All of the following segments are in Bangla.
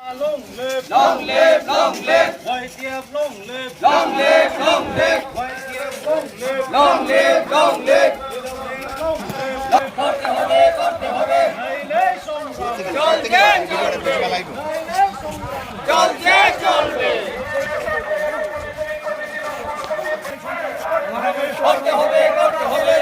Long live, long live, long live, YTF, long live, long live, long live, YTF, long live, long live, long live. long live, করতে হবে, করতে হবে। নাইলে সংগ্রাম, চলছে, চলবে, নাইলে সংগ্রাম, চলছে, চলবে। করতে হবে, করতে হবে, করতে হবে, করতে হবে।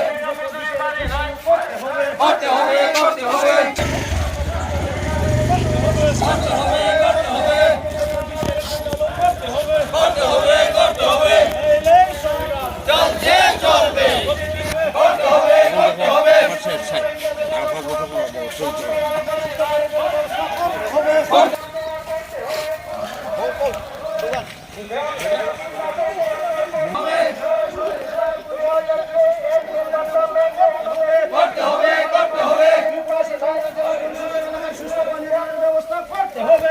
নাইলে সংগ্রাম, চলছে, চলবে। করতে হবে, করতে হবে। করতে হবে, করতে হবে। সুস্থ পানীয় ব্যবস্থা করতে হবে।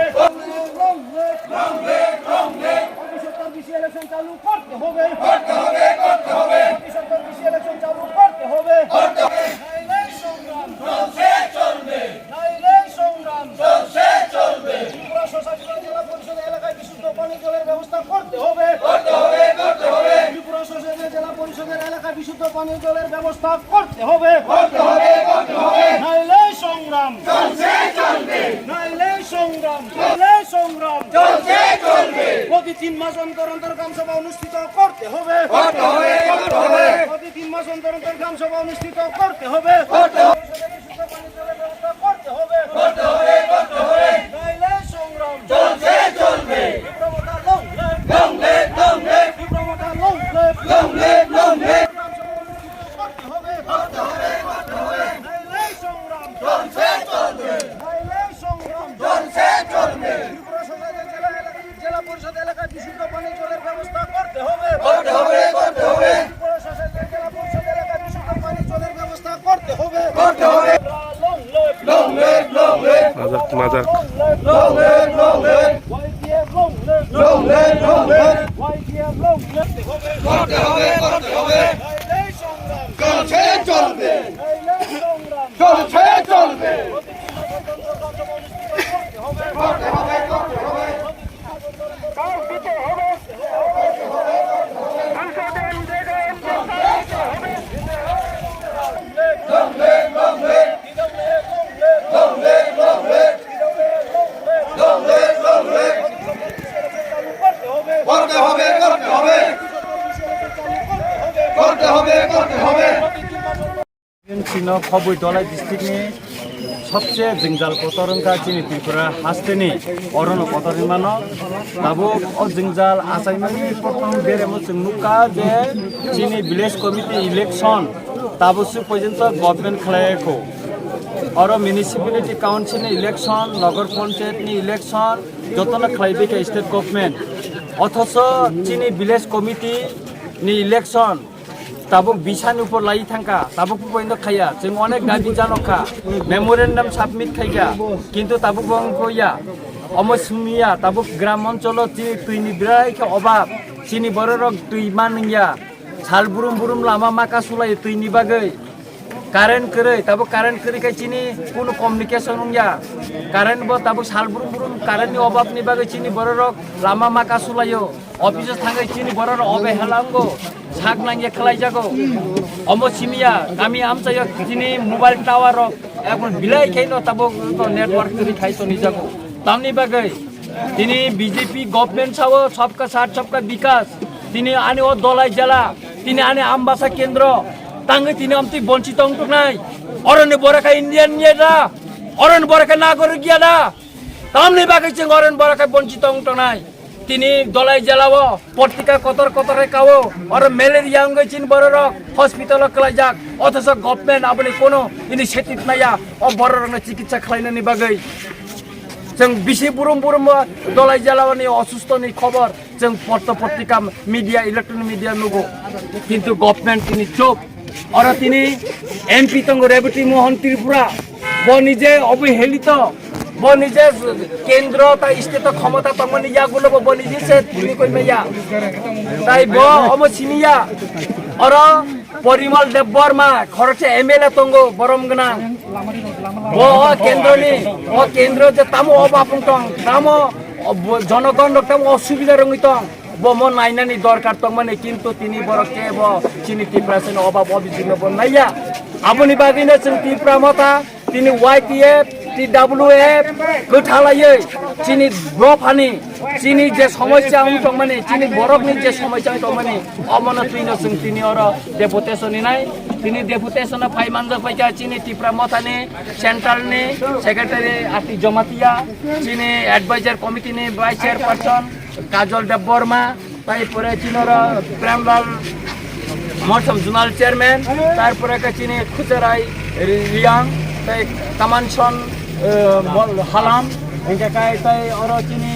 Long live, long live, সরকার বিশি ইলেকশন চালু করতে হবে। করতে হবে, করতে হবে। সরকার বিশি ইলেকশন চালু করতে হবে। করতে হবে। নাইলে সংগ্রাম, চলছে, চলবে, নাইলে সংগ্রাম। চলছে, চলবে। ত্রিপুরা সোসাইটি জেলা পরিষদ এলাকায় বিশুদ্ধ পানীয় জলের ব্যবস্থা করতে হবে। করতে হবে, করতে হবে। ত্রিপুরা সোসাইটি জেলা পরিষদের এলাকায় বিশুদ্ধ পানীয় জলের ব্যবস্থা করতে হবে। করতে হবে, করতে হবে। নাইলে সংগ্রাম, চলছে, চলবে, নাইলে সংগ্রাম, নাইলে সংগ্রাম। চলছে, চলবে। প্রতি 3 মাস অন্তর অন্তর গ্রামসভা অনুষ্ঠিত করতে হবে। করতে হবে, করতে হবে। প্রতি 3 মাস অন্তর অন্তর গ্রামসভা অনুষ্ঠিত করতে হবে। করতে হবে, বিশুদ্ধ পানীয় জলের ব্যবস্থা করতে হবে। করতে হবে, করতে হবে। নাইলে সংগ্রাম, চলছে, চলবে। বিপ্লবতা long live, Long live, long live, বিপ্লবতা long live। long live, long live. গ্রামসভা অনুষ্ঠিত করতে হবে। করতে হবে, করতে হবে। নাইলে সংগ্রাম, চলছে, চলবে, নাইলে সংগ্রাম। চলছে, চলবে। ত্রিপুরা সোসাইটি জেলা পরিষদ এলাকায় বিশুদ্ধ পানীয় জলের ব্যবস্থা করতে হবে। করতে হবে, করতে হবে। ত্রিপুরা সোসাইটি জেলা পরিষদ এলাকায় বিশুদ্ধ পানীয় জলের ব্যবস্থা করতে হবে। করতে হবে। Long live, Long live, long live, long live, long live, long live, YTF, long live, long live, long live. YTF, long live। করতে হবে, করতে হবে। নাইলে সংগ্রাম, চলছে, চলবে, নাইলে সংগ্রাম। চলছে, চলবে। করতে হবে, করতে হবে, করতে হবে। কার দিতে হবে। Long live, long live, long live, long live, long live, long live. করতে হবে, করতে হবে, করতে হবে, করতে হবে। chino khobui dolai district ni सबसे जंगल कोतरन का चीनी त्रिपुरा हास्तेनी अरनो कोतरन मानो ताबो ओ जंगल आसाइमानी प्रथम बेरेमो जोंनुका जे चीनी विलेज कमिटी इलेक्शन ताबो सु पर्यन्त गभर्नमेंट खलायको और म्युनिसिपालिटी काउंसिल नि इलेक्शन नगर पंचायत नि इलेक्शन जतन खलाइबेके स्टेट गभर्नमेंट अथच चीनी विलेज कमिटी नि इलेक्शन ताबुक बिसान ऊपर लाई थांका ताबुक पॉइंट खाया जों अनेक दाबि जानखा मेमोरेंडम सबमिट खाइया किंतु ताबुक बंगया अमसमिया ताबुक ग्राम अंचल तुइनि बिराय अभाब चिनि बररक तुइ मानया साल बुरुम बुरुम लामा माका सुलाय तुइनि बागै कारेन्ट करे ताबुक कारेन्ट करे काय चिनि कोनो कम्युनिकेशन नया कारेन्ट बो ताबुक साल बुरुम बुरुम कारेन्टनि अभाबनि बागै चिनि बररक लामा माका सुलायो अफिस थांगै चिनि बररक अबहेलांगो साग नांगे खलाई जागो अमो सिमिया गामी आमचायो दिनै मोबाइल टावर एकदम बिलाइ खाइनो ताबो नेटवर्क करि खाइतो नि जागो तामनि बागै दिनै बीजेपी गभर्नमेंट सावो सबका साथ सबका विकास दिनै आने ओ दलाई जला दिनै आने आमबासा केन्द्र तांगै दिनै आमति वंचित अंटुक नाय अरण्य बरका इन्डियन निया अरण्य बरका नागरिक गियादा तामनि बागै जों अरण्य बरका वंचित अंटुक नाय তিনি দলাই জ্বালাও পত্রিকা কতর কতরে কাও আর ম্যালেরিয়া অঙ্গে চিন বড় হসপিটাল কলাই যাক অথচ গভর্নমেন্ট আপনি কোনো ইনিশিয়েটিভ নাইয়া ও বড় চিকিৎসা খালাইনানি বাগৈ जों बिसि बुरुम बुरुम दलाई জ্বালাওনি অসুস্থনি খবর जों পত্রিকা মিডিয়া ইলেকট্রনিক মিডিয়া নুগো কিন্তু গভর্নমেন্ট তিনি চুপ আর তিনি এমপি তঙ্গ রেবতী মোহন ত্রিপুরা ব নিজে অবহেলিত बनिजे केंद्र ता स्टेट क्षमता तंगनि यागुलो बनिजे से तुनि कइमेया ताइ ब अमसिमिया और परिमल देवबर्मा खरचे एमएलए तंगो बरमगना ও কেন্দ্র যে তামো অবাপং টং তামো জনগণ তামো অসুবিধা রঙিতং বমন নাইনানি দরকার তং মানে কিন্তু তিনি বড় কেব চিনি ত্রিপুরাসেন অভাব অভিযোগ নাইয়া আপনি বাগিনে जों ত্রিপুরা মতা তিনি YPF TWF गोथालायै চিনি ব্রফানি চিনি যে সমস্যা দं মানে চিনি বরকনি যে সমস্যা দं মানে অমন তুইনো जों তিনি অর ডেপুটেশন নাই তিনি ডেপুটেশন ফাইমানজা ফাইকা চিনি ত্রিপুরা মতানি সেন্ট্রালনি সেক্রেটারি আতি জমাতিয়া চিনি অ্যাডভাইজার কমিটিনি ভাইস চেয়ারপারসন কাজল দেব বর্মা তারপরে চিনর প্রেমলাল মৌসুম জোনাল চেয়ারম্যান তারপরে চিনি খুচরাই রিয়াং তাই কামানসন হালাম এনকে কাই তাই অর চিনি